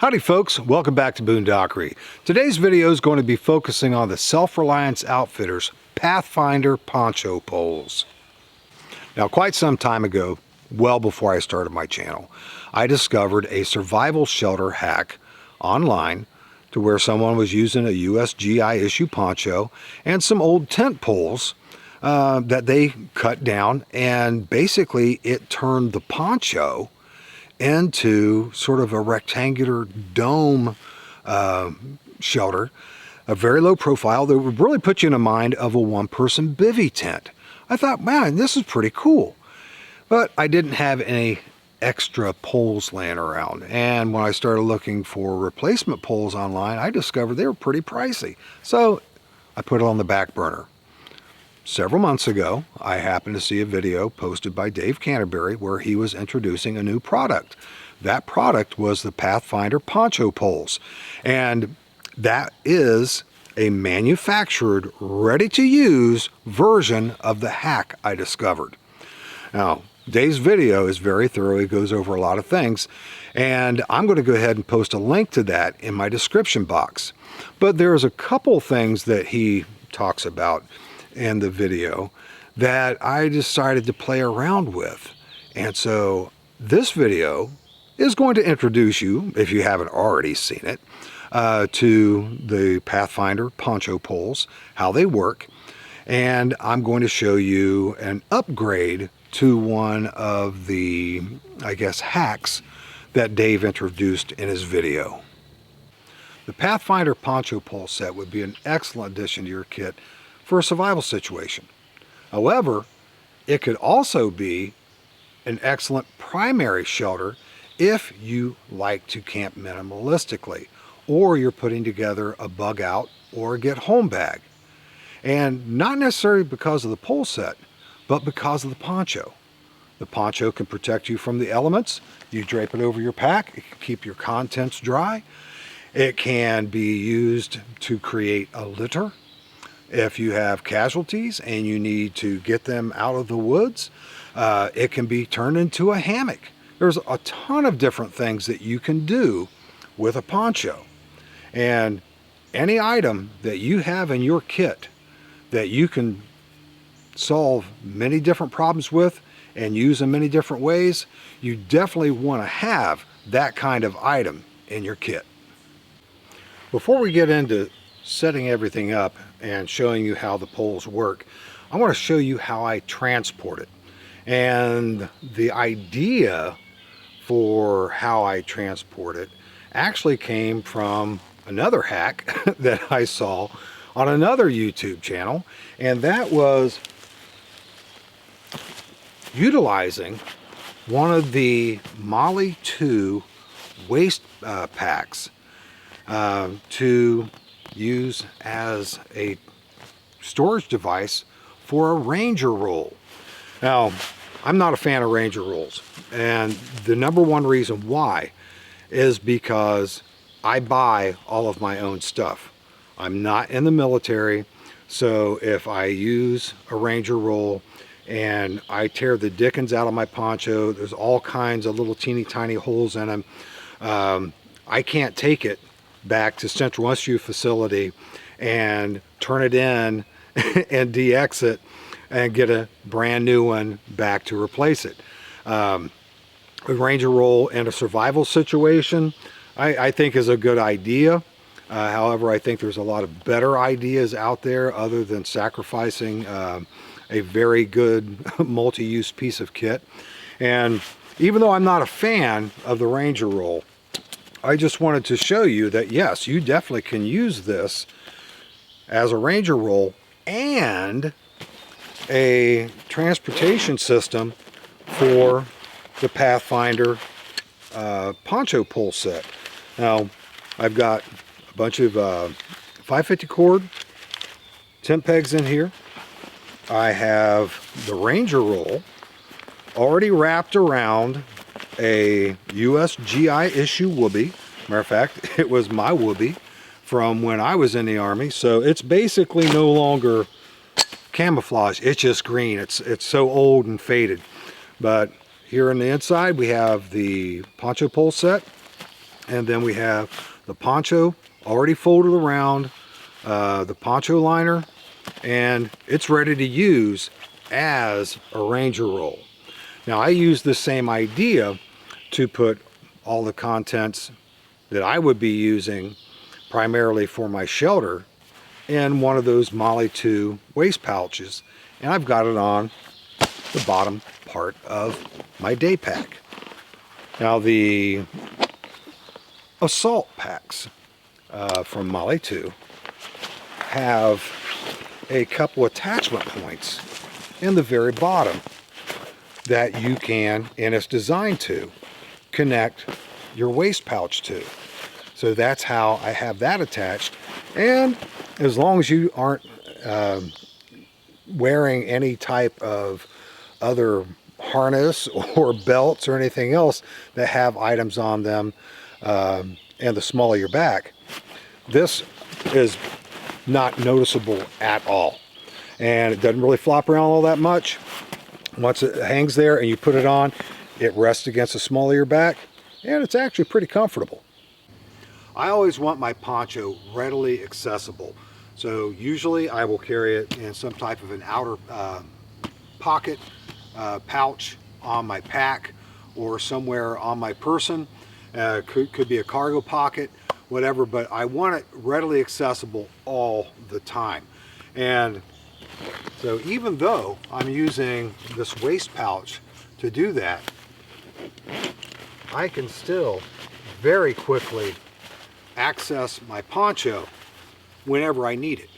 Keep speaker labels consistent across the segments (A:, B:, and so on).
A: Howdy folks, welcome back to Boondockery. Today's video is going to be focusing on the Self Reliance Outfitters Pathfinder Poncho Poles. Now quite some time ago, well before I started my channel, I discovered a survival shelter hack online to where someone was using a USGI issue poncho and some old tent poles that they cut down, and basically it turned the poncho into sort of a rectangular dome shelter, a very low profile that would really put you in the mind of a one-person bivy tent. I thought, man, this is pretty cool. But I didn't have any extra poles laying around. And when I started looking for replacement poles online, I discovered they were pretty pricey. So I put it on the back burner. Several months ago, I happened to see a video posted by Dave Canterbury where he was introducing a new product. That product was the Pathfinder Poncho Poles, and that is a manufactured, ready-to-use version of the hack I discovered. Now, Dave's video is very thorough. He goes over a lot of things, and I'm going to go ahead and post a link to that in my description box. But there's a couple things that he talks about in the video that I decided to play around with. And so this video is going to introduce you, if you haven't already seen it, to the Pathfinder Poncho Poles, how they work, and I'm going to show you an upgrade to one of the, I guess, hacks that Dave introduced in his video. The Pathfinder Poncho Pole set would be an excellent addition to your kit for a survival situation. However, it could also be an excellent primary shelter if you like to camp minimalistically, or you're putting together a bug out or a get home bag. And not necessarily because of the pole set, but because of the poncho. The poncho can protect you from the elements. You drape it over your pack, it can keep your contents dry. It can be used to create a litter if you have casualties and you need to get them out of the woods. It can be turned into a hammock. There's a ton of different things that you can do with a poncho. And any item that you have in your kit that you can solve many different problems with and use in many different ways, you definitely want to have that kind of item in your kit. Before we get into setting everything up and showing you how the poles work, I want to show you how I transport it. And the idea for how I transport it actually came from another hack that I saw on another YouTube channel, and that was utilizing one of the Molly 2 waste packs to use as a storage device for a Ranger roll. Now, I'm not a fan of Ranger rolls, and the number one reason why is because I buy all of my own stuff. I'm not in the military, so if I use a Ranger roll and I tear the dickens out of my poncho, there's all kinds of little teeny tiny holes in them. I can't take it back to Central Rescue Facility and turn it in and de-exit and get a brand new one back to replace it. A Ranger roll in a survival situation, I think is a good idea. However, I think there's a lot of better ideas out there other than sacrificing a very good multi-use piece of kit. And even though I'm not a fan of the Ranger roll, I just wanted to show you that yes, you definitely can use this as a Ranger roll and a transportation system for the Pathfinder Poncho Pole set. Now, I've got a bunch of 550 cord tent pegs in here. I have the Ranger roll already wrapped around a USGI issue whoopee. Matter of fact, it was my whoopee from when I was in the Army, so it's basically no longer camouflage, it's just green. It's so old and faded. But here on the inside we have the poncho pole set, And then we have the poncho already folded around, the poncho liner, and it's ready to use as a ranger roll. Now I use the same idea to put all the contents that I would be using primarily for my shelter in one of those Molly 2 waist pouches, and I've got it on the bottom part of my day pack. Now the assault packs from Molly 2 have a couple attachment points in the very bottom that you can, and it's designed to connect your waist pouch to. So that's how I have that attached. And as long as you aren't wearing any type of other harness or belts or anything else that have items on them, and the smaller your back, this is not noticeable at all. And it doesn't really flop around all that much. Once it hangs there and you put it on, it rests against the small of your back, and it's actually pretty comfortable. I always want my poncho readily accessible, so usually I will carry it in some type of an outer pocket pouch on my pack or somewhere on my person. Could be a cargo pocket, whatever, but I want it readily accessible all the time. And so even though I'm using this waist pouch to do that, I can still very quickly access my poncho whenever I need it.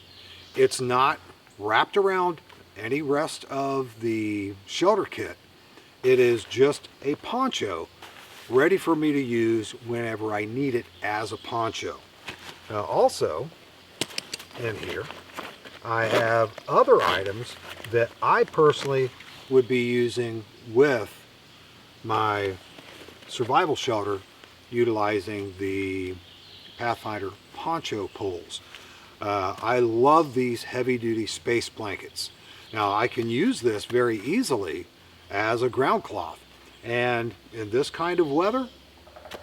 A: It's not wrapped around any rest of the shelter kit. It is just a poncho ready for me to use whenever I need it as a poncho. Now also in here I have other items that I personally would be using with my survival shelter, utilizing the Pathfinder Poncho Poles. I love these heavy-duty space blankets. Now I can use this very easily as a ground cloth, and in this kind of weather,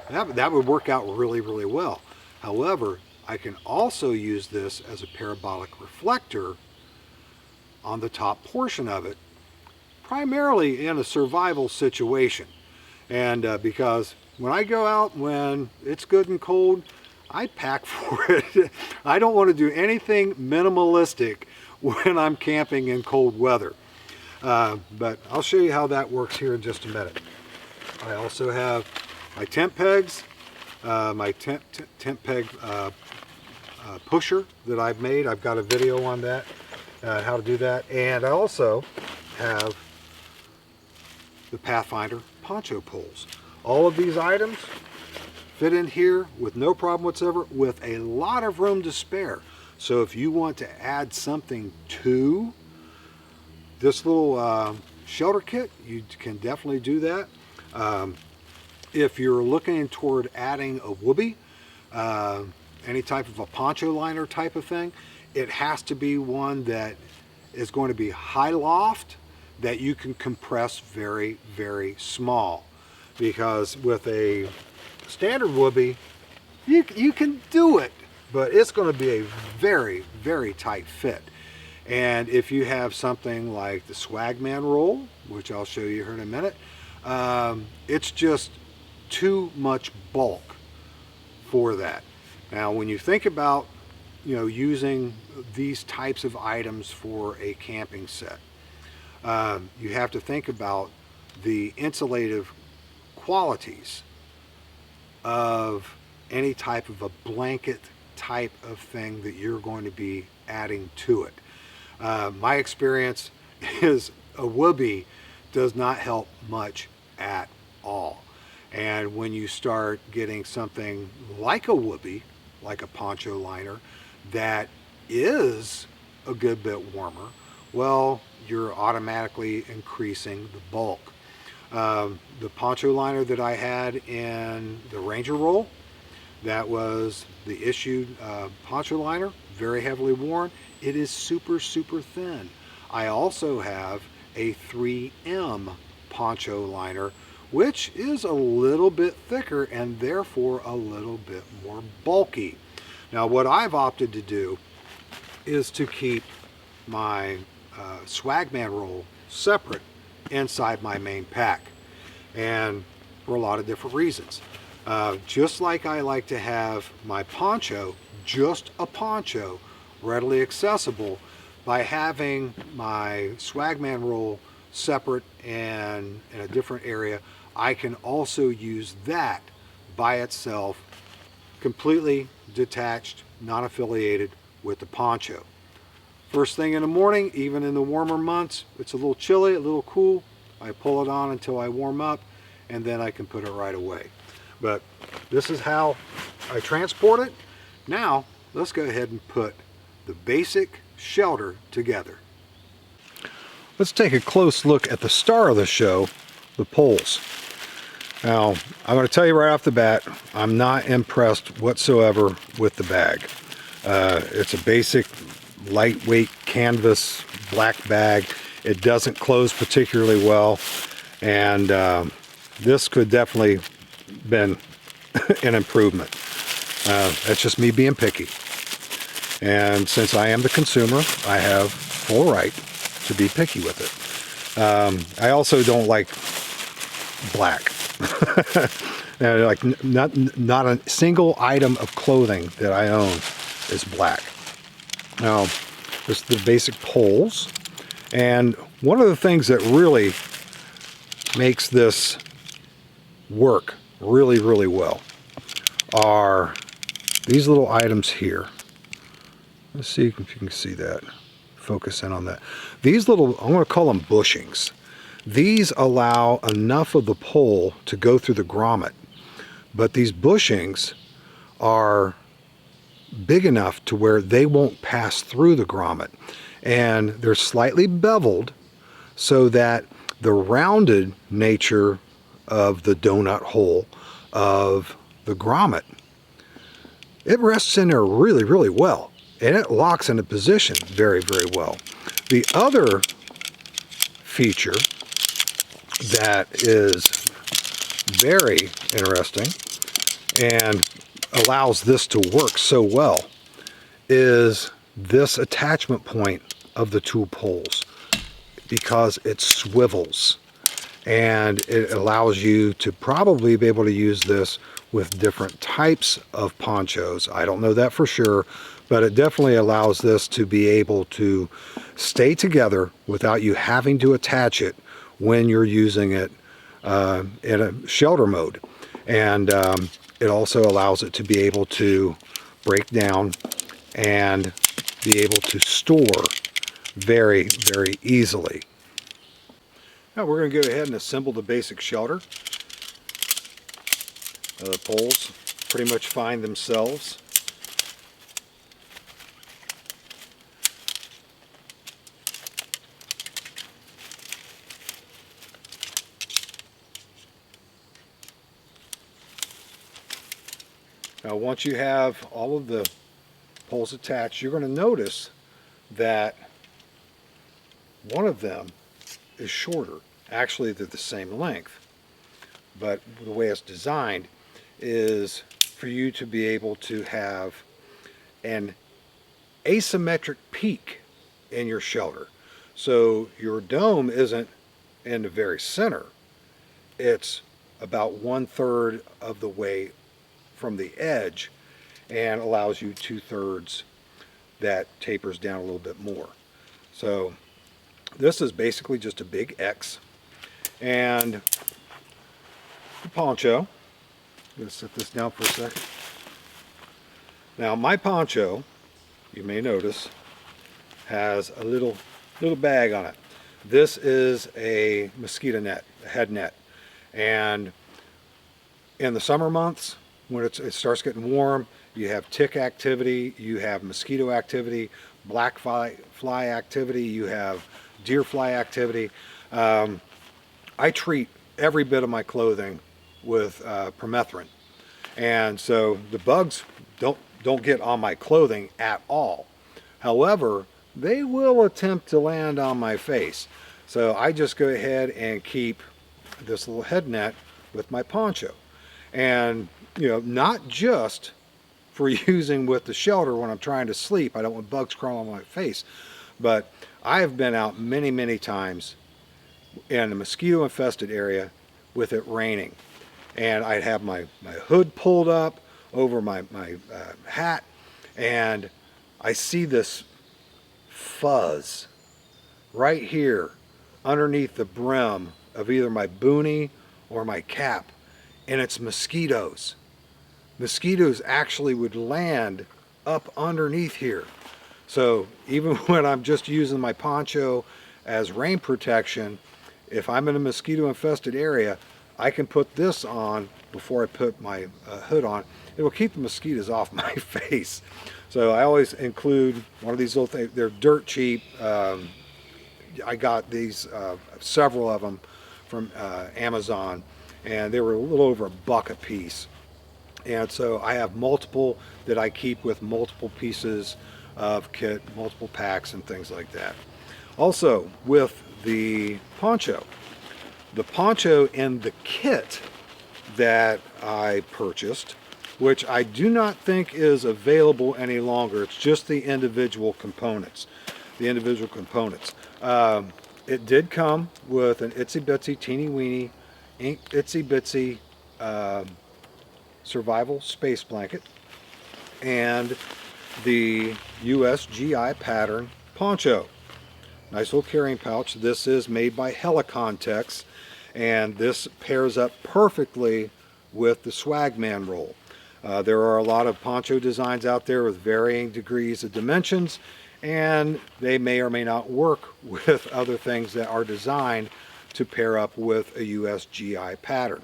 A: that would work out really well. However, I can also use this as a parabolic reflector on the top portion of it, primarily in a survival situation. And because when I go out when it's good and cold, I pack for it. I don't want to do anything minimalistic when I'm camping in cold weather. But I'll show you how that works here in just a minute. I also have my tent pegs, my tent peg pusher that I've made. I've got a video on that, how to do that. And I also have the Pathfinder Poncho Poles. All of these items fit in here with no problem whatsoever, with a lot of room to spare. So if you want to add something to this little shelter kit, you can definitely do that. If you're looking toward adding a whoopee, any type of a poncho liner type of thing, it has to be one that is going to be high loft, that you can compress very small. Because with a standard whoopee, you can do it, but it's going to be a very tight fit. And if you have something like the Swagman roll, which I'll show you here in a minute, it's just too much bulk for that. Now when you think about, you know, using these types of items for a camping set, you have to think about the insulative qualities of any type of a blanket type of thing that you're going to be adding to it. My experience is a whoopee does not help much at all. And when you start getting something like a whoopee, like a poncho liner, that is a good bit warmer, well, you're automatically increasing the bulk. The poncho liner that I had in the Ranger roll, that was the issued poncho liner, very heavily worn. It is super thin. I also have a 3M poncho liner, which is a little bit thicker and therefore a little bit more bulky. Now what I've opted to do is to keep my Swagman roll separate inside my main pack, and for a lot of different reasons. Just like I like to have my poncho, just a poncho, readily accessible, by having my Swagman roll separate and in a different area, I can also use that by itself, completely detached, non-affiliated with the poncho. First thing in the morning, even in the warmer months, it's a little chilly, a little cool, I pull it on until I warm up, and then I can put it right away. But this is how I transport it. Now, let's go ahead and put the basic shelter together. Let's take a close look at the star of the show, the poles. Now, I'm going to tell you right off the bat, I'm not impressed whatsoever with the bag. It's a basic lightweight canvas black bag. It doesn't close particularly well, and this could definitely been an improvement. That's just me being picky. And since I am the consumer, I have full right to be picky with it. I also don't like black. Like not a single item of clothing that I own is black. Now, this is the basic poles, and one of the things that really makes this work really well are these little items here. Let's see if you can see that. Focus in on that. These little, I'm going to call them bushings. These allow enough of the pole to go through the grommet, but these bushings are big enough to where they won't pass through the grommet, and they're slightly beveled so that the rounded nature of the donut hole of the grommet, it rests in there really well, and it locks into position very well. The other feature that is very interesting and allows this to work so well is this attachment point of the two poles, because it swivels, and it allows you to probably be able to use this with different types of ponchos. I don't know that for sure, but it definitely allows this to be able to stay together without you having to attach it when you're using it in a shelter mode. And it also allows it to be able to break down and be able to store very easily. Now we're going to go ahead and assemble the basic shelter. The poles pretty much find themselves. Now once you have all of the poles attached, you're going to notice that one of them is shorter. Actually, they're the same length, but the way it's designed is for you to be able to have an asymmetric peak in your shelter. So your dome isn't in the very center. It's about 1/3 of the way from the edge, and allows you 2/3 that tapers down a little bit more. So this is basically just a big X. And the poncho, I'm going to set this down for a second. Now my poncho, you may notice, has a little bag on it. This is a mosquito net, a head net. And in the summer months, when it starts getting warm, you have tick activity, you have mosquito activity, black fly activity, you have deer fly activity. I treat every bit of my clothing with permethrin, and so the bugs don't get on my clothing at all. However, they will attempt to land on my face, so I just go ahead and keep this little head net with my poncho. And, you know, not just for using with the shelter when I'm trying to sleep. I don't want bugs crawling on my face. But I have been out many, many times in a mosquito infested area with it raining. And I'd have my hood pulled up over my hat, and I see this fuzz right here underneath the brim of either my boonie or my cap, and it's mosquitoes. Mosquitoes actually would land up underneath here. So even when I'm just using my poncho as rain protection, if I'm in a mosquito infested area, I can put this on before I put my hood on. It will keep the mosquitoes off my face. So I always include one of these little things. They're dirt cheap. I got these, several of them from Amazon, and they were a little over $1 a piece. And so I have multiple that I keep with multiple pieces of kit, multiple packs and things like that. Also with the poncho and the kit that I purchased, which I do not think is available any longer. It's just the individual components. It did come with an itsy bitsy teeny weeny itsy bitsy survival space blanket and the USGI pattern poncho. Nice little carrying pouch. This is made by Helikon-tex, and this pairs up perfectly with the Swagman roll. There are a lot of poncho designs out there with varying degrees of dimensions, and they may or may not work with other things that are designed to pair up with a USGI pattern.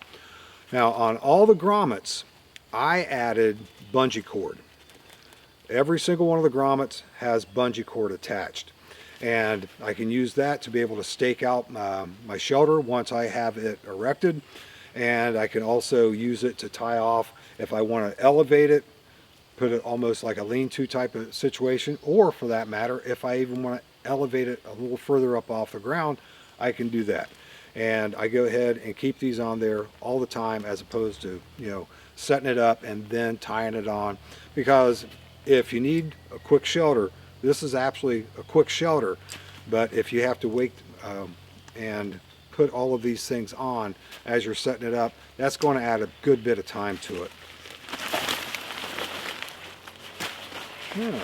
A: Now on all the grommets, I added bungee cord. Every single one of the grommets has bungee cord attached, and I can use that to be able to stake out my shelter once I have it erected, and I can also use it to tie off if I want to elevate it, put it almost like a lean-to type of situation, or for that matter, if I even want to elevate it a little further up off the ground, I can do that. And I go ahead and keep these on there all the time, as opposed to, you know, setting it up and then tying it on. Because if you need a quick shelter, this is absolutely a quick shelter. But if you have to wait and put all of these things on as you're setting it up, that's going to add a good bit of time to it. Yeah.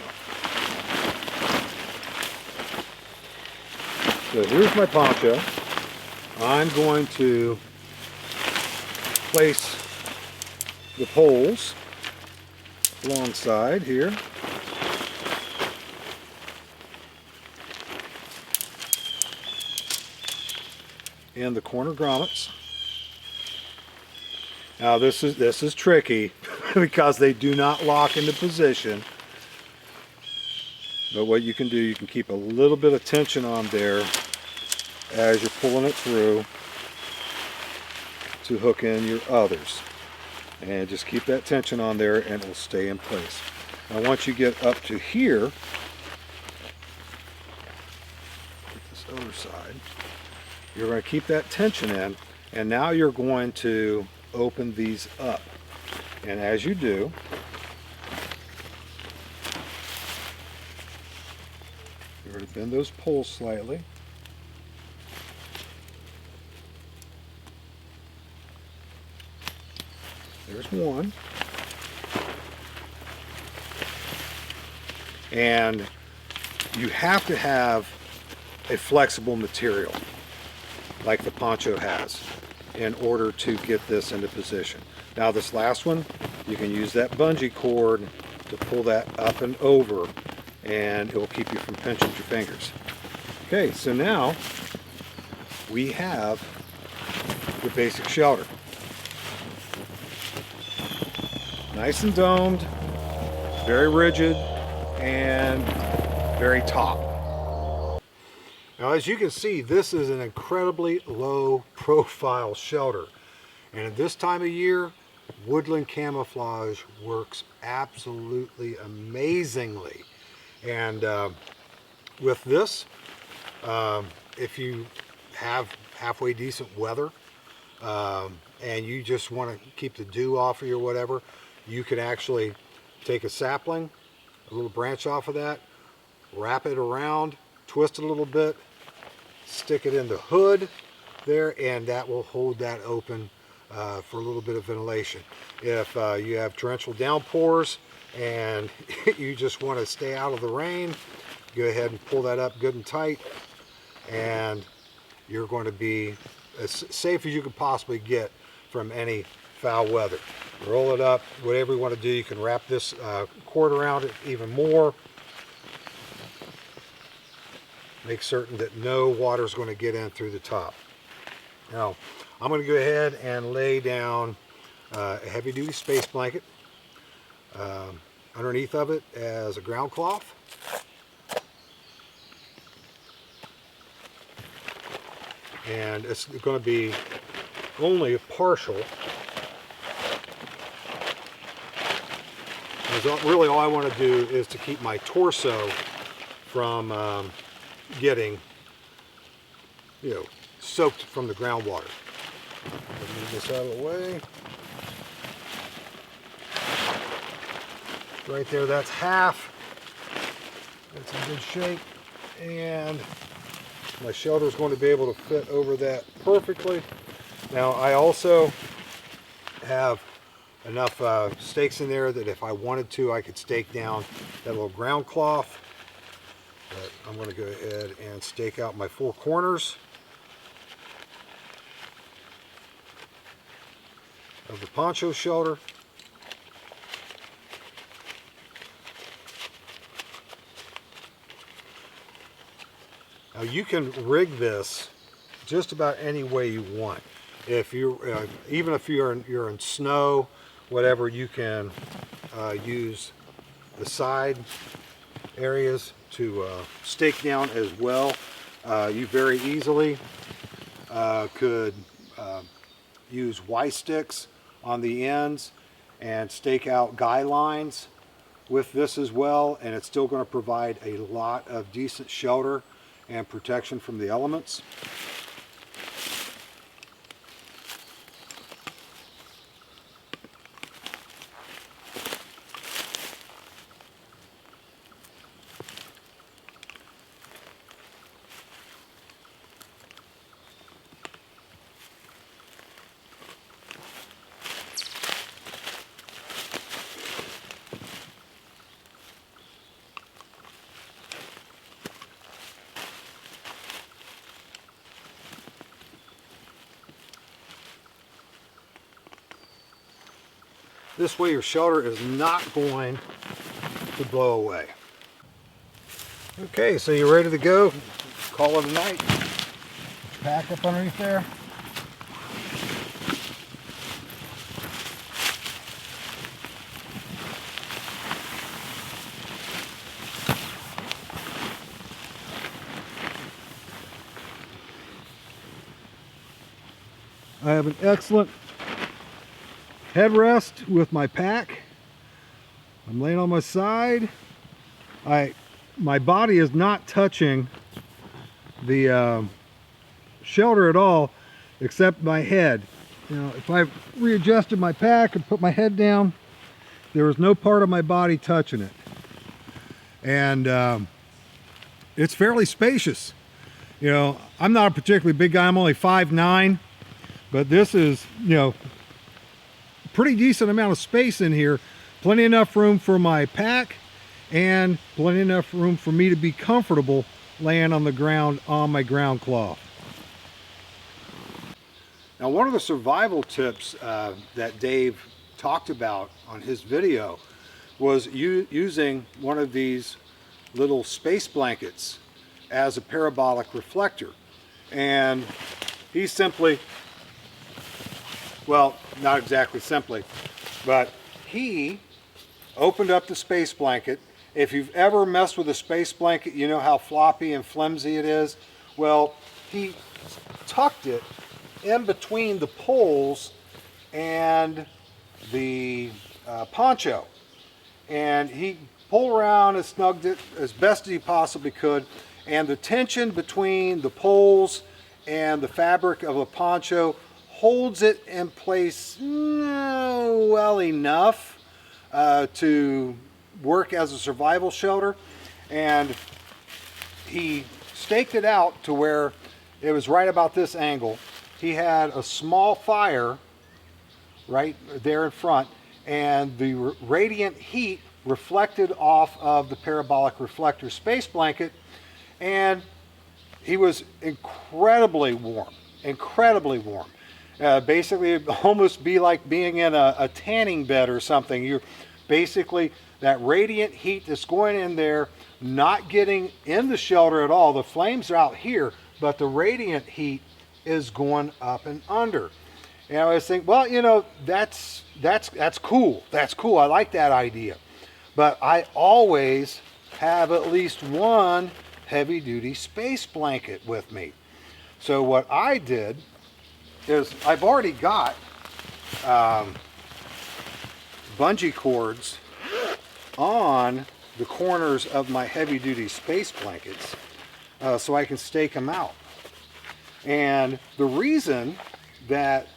A: So here's my poncho. I'm going to place the poles alongside here. And the corner grommets. Now this is tricky because they do not lock into position. But what you can do, you can keep a little bit of tension on there as you're pulling it through to hook in your others. And just keep that tension on there and it will stay in place. Now once you get up to here, this other side, you're going to keep that tension in, and now you're going to open these up. And as you do, you're going to bend those poles slightly. There's one. And you have to have a flexible material like the poncho has in order to get this into position. Now this last one, you can use that bungee cord to pull that up and over, and it will keep you from pinching your fingers. Okay, so now we have the basic shelter. Nice and domed, very rigid, and very taut. Now as you can see, this is an incredibly low profile shelter. And at this time of year, woodland camouflage works absolutely amazingly. And with this, if you have halfway decent weather, and you just want to keep the dew off of you or whatever, you can actually take a sapling, a little branch off of that, wrap it around, twist it a little bit, stick it in the hood there, and that will hold that open for a little bit of ventilation. If you have torrential downpours and you just want to stay out of the rain, go ahead and pull that up good and tight, and you're going to be as safe as you could possibly get from any foul weather. Roll it up, whatever you want to do. You can wrap this cord around it even more. Make certain that no water is going to get in through the top. Now, I'm going to go ahead and lay down a heavy-duty space blanket underneath of it as a ground cloth. And it's going to be only a partial. Really all I want to do is to keep my torso from getting, soaked from the groundwater. Move this out of the way. Right there, that's half. That's in good shape. And my shelter is going to be able to fit over that perfectly. Now, I also have enough stakes in there that if I wanted to, I could stake down that little ground cloth. But I'm going to go ahead and stake out my 4 corners of the poncho shelter. Now you can rig this just about any way you want. If you, even if you're in snow, whatever, you can use the side areas to stake down as well. You very easily could use Y sticks on the ends and stake out guy lines with this as well, and it's still going to provide a lot of decent shelter and protection from the elements. This way your shelter is not going to blow away. Okay, so you're ready to go. Call it a night. Pack up underneath there. I have an excellent headrest with my pack. I'm laying on my side. My body is not touching the shelter at all, except my head. If I've readjusted my pack and put my head down, there is no part of my body touching it. And it's fairly spacious. I'm not a particularly big guy. I'm only 5'9", but this is, pretty decent amount of space in here. Plenty enough room for my pack and plenty enough room for me to be comfortable laying on the ground on my ground cloth. Now, one of the survival tips that Dave talked about on his video was using one of these little space blankets as a parabolic reflector. And he simply, well, not exactly simply, but he opened up the space blanket. If you've ever messed with a space blanket, you know how floppy and flimsy it is. Well, he tucked it in between the poles and the poncho. And he pulled around and snugged it as best as he possibly could. And the tension between the poles and the fabric of a poncho holds it in place well enough to work as a survival shelter. And he staked it out to where it was right about this angle. He had a small fire right there in front, and the radiant heat reflected off of the parabolic reflector space blanket, and he was incredibly warm, incredibly warm. Basically, it'd almost be like being in a tanning bed or something. You're basically, that radiant heat that's going in there, not getting in the shelter at all. The flames are out here, but the radiant heat is going up and under. And I was thinking, well, you know, that's cool. That's cool. I like that idea. But I always have at least one heavy-duty space blanket with me. So what I did is I've already got bungee cords on the corners of my heavy-duty space blankets so I can stake them out. And the reason that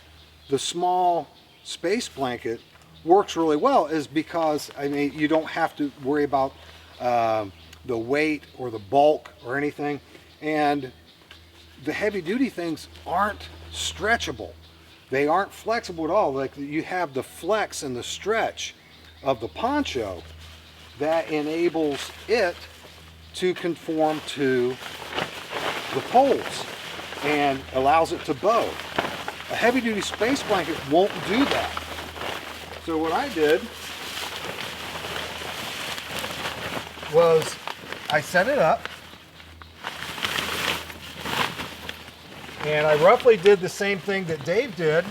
A: the small space blanket works really well is because, I mean, you don't have to worry about the weight or the bulk or anything, and the heavy-duty things aren't stretchable. They aren't flexible at all. Like, you have the flex and the stretch of the poncho that enables it to conform to the poles and allows it to bow. A heavy-duty space blanket won't do that. So what I did was I set it up, and I roughly did the same thing that Dave did.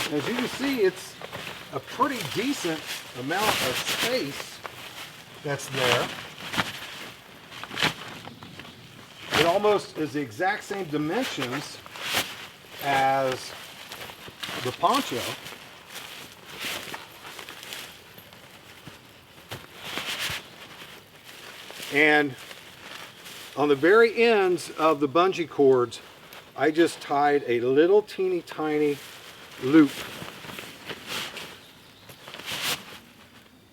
A: As you can see, it's a pretty decent amount of space that's there. It almost is the exact same dimensions as the poncho. And on the very ends of the bungee cords, I just tied a little teeny tiny loop.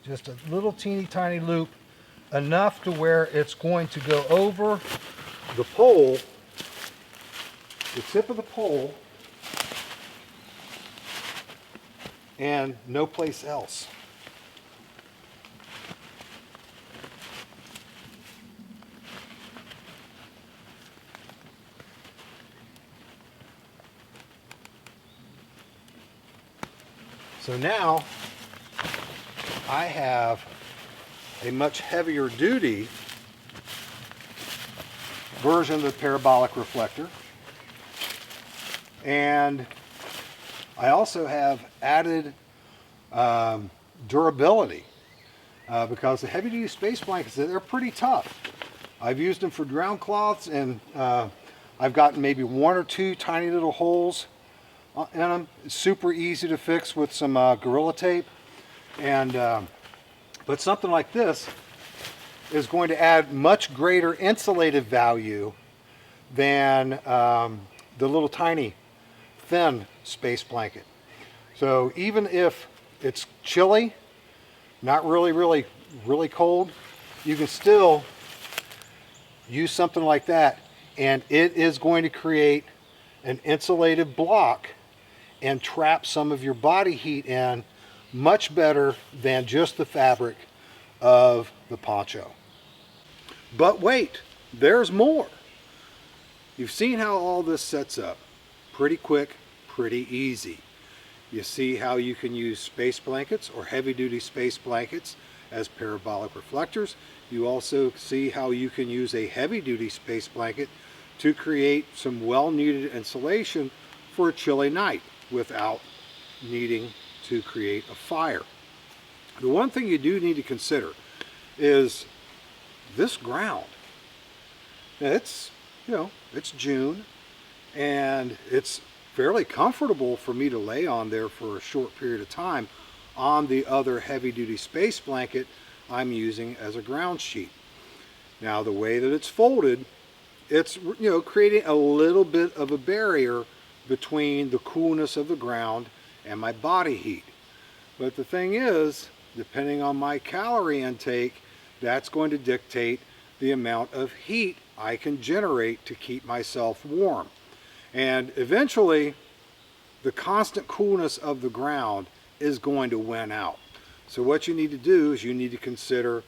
A: Just a little teeny tiny loop, enough to where it's going to go over the pole, the tip of the pole, and no place else. So now I have a much heavier duty version of the parabolic reflector, and I also have added durability because the heavy duty space blankets, they're pretty tough. I've used them for ground cloths, and I've gotten maybe one or two tiny little holes in them. It's super easy to fix with some Gorilla Tape, and but something like this is going to add much greater insulative value than the little tiny thin space blanket. So even if it's chilly, not really cold, you can still use something like that, and it is going to create an insulative block and trap some of your body heat in much better than just the fabric of the poncho. But wait, there's more. You've seen how all this sets up. Pretty quick, pretty easy. You see how you can use space blankets or heavy-duty space blankets as parabolic reflectors. You also see how you can use a heavy-duty space blanket to create some well-needed insulation for a chilly night without needing to create a fire. The one thing you do need to consider is this ground. Now it's, it's June, and it's fairly comfortable for me to lay on there for a short period of time on the other heavy-duty space blanket I'm using as a ground sheet. Now the way that it's folded, it's creating a little bit of a barrier between the coolness of the ground and my body heat. But the thing is, depending on my calorie intake, that's going to dictate the amount of heat I can generate to keep myself warm. And eventually, the constant coolness of the ground is going to win out. So what you need to do is you need to consider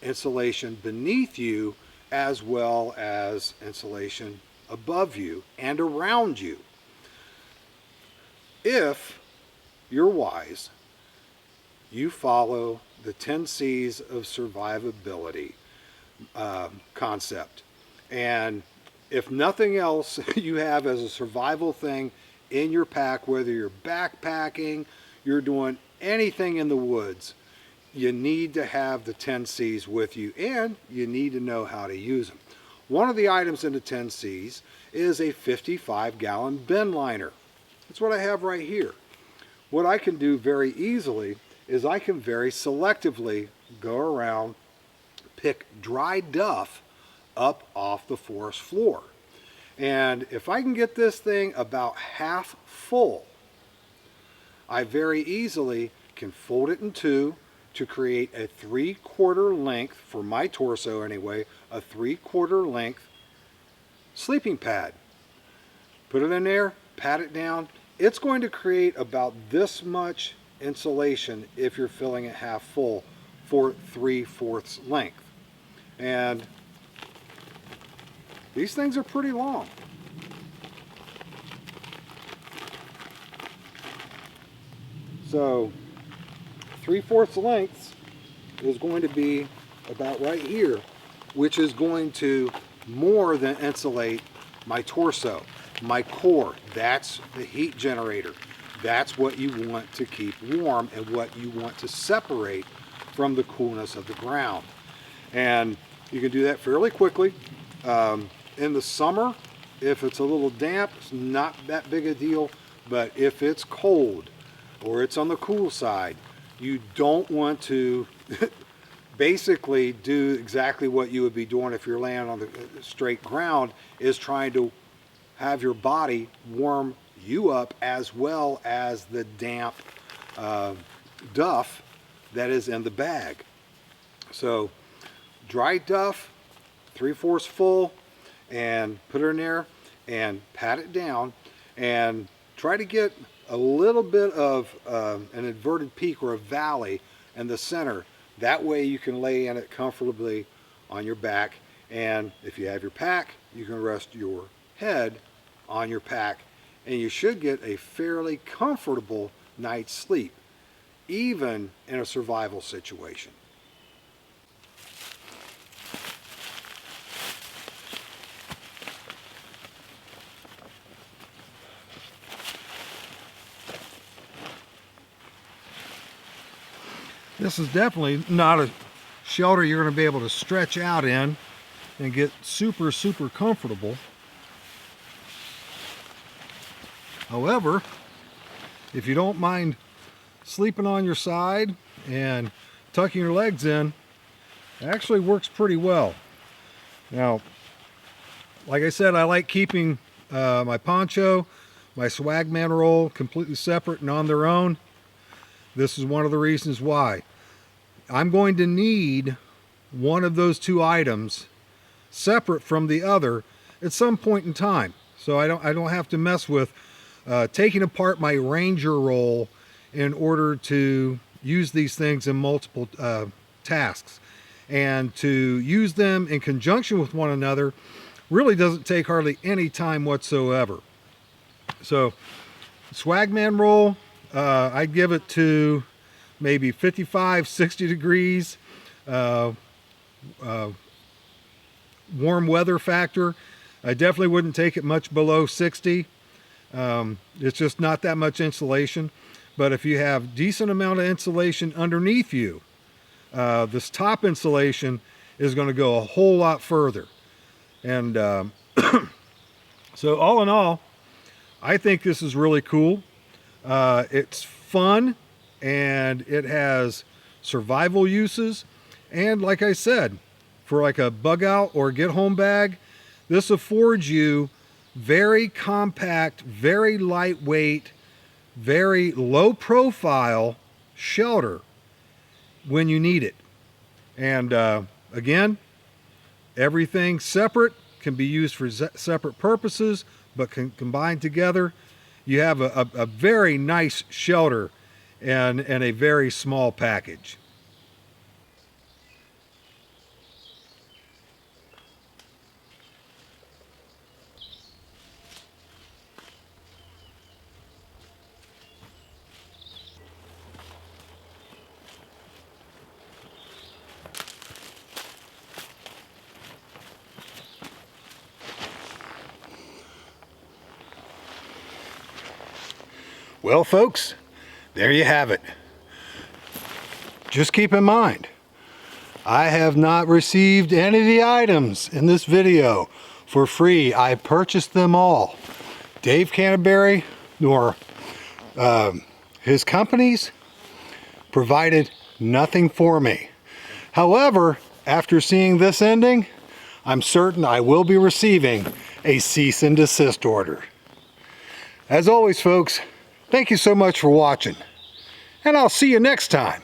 A: insulation beneath you as well as insulation above you and around you. If you're wise, you follow the 10 C's of survivability concept. And if nothing else, you have as a survival thing in your pack, whether you're backpacking, you're doing anything in the woods, you need to have the 10 C's with you, and you need to know how to use them. One of the items in the 10 C's is a 55-gallon bin liner. That's what I have right here. What I can do very easily is I can very selectively go around, pick dry duff up off the forest floor. And if I can get this thing about half full, I very easily can fold it in two to create a 3/4 length, for my torso anyway, a 3/4 length sleeping pad. Put it in there, pat it down. It's going to create about this much insulation if you're filling it half full for 3/4 length. And these things are pretty long. So 3/4 length is going to be about right here, which is going to more than insulate my torso, my core. That's the heat generator. That's what you want to keep warm and what you want to separate from the coolness of the ground. And you can do that fairly quickly. In the summer, if it's a little damp, it's not that big a deal, but if it's cold or it's on the cool side, you don't want to basically do exactly what you would be doing if you're laying on the straight ground, is trying to have your body warm you up as well as the damp duff that is in the bag. So dry duff, 3/4 full, and put her in there and pat it down and try to get a little bit of an inverted peak or a valley in the center. That way you can lay in it comfortably on your back, and if you have your pack, you can rest your head on your pack, and you should get a fairly comfortable night's sleep, even in a survival situation. This is definitely not a shelter you're going to be able to stretch out in and get super comfortable. However, if you don't mind sleeping on your side and tucking your legs in, it actually works pretty well. Now, like I said, I like keeping my poncho, my swagman roll completely separate and on their own. This is one of the reasons why. I'm going to need one of those two items separate from the other at some point in time. So I don't have to mess with taking apart my Ranger roll in order to use these things in multiple tasks. And to use them in conjunction with one another really doesn't take hardly any time whatsoever. So swagman roll, I'd give it to maybe 55, 60 degrees, warm weather factor. I definitely wouldn't take it much below 60. It's just not that much insulation. but if you have decent amount of insulation underneath you, this top insulation is going to go a whole lot further. And so all in all, I think this is really cool. It's fun, and it has survival uses. And like I said, for like a bug out or get home bag, this affords you very compact, very lightweight, very low profile shelter when you need it. And again, everything separate can be used for separate purposes, but can combine together. You have a very nice shelter and a very small package. Well, folks, there you have it. Just keep in mind, I have not received any of the items in this video for free. I purchased them all. Dave Canterbury nor his companies provided nothing for me. However, after seeing this ending, I'm certain I will be receiving a cease and desist order. As always, folks, thank you so much for watching, and I'll see you next time.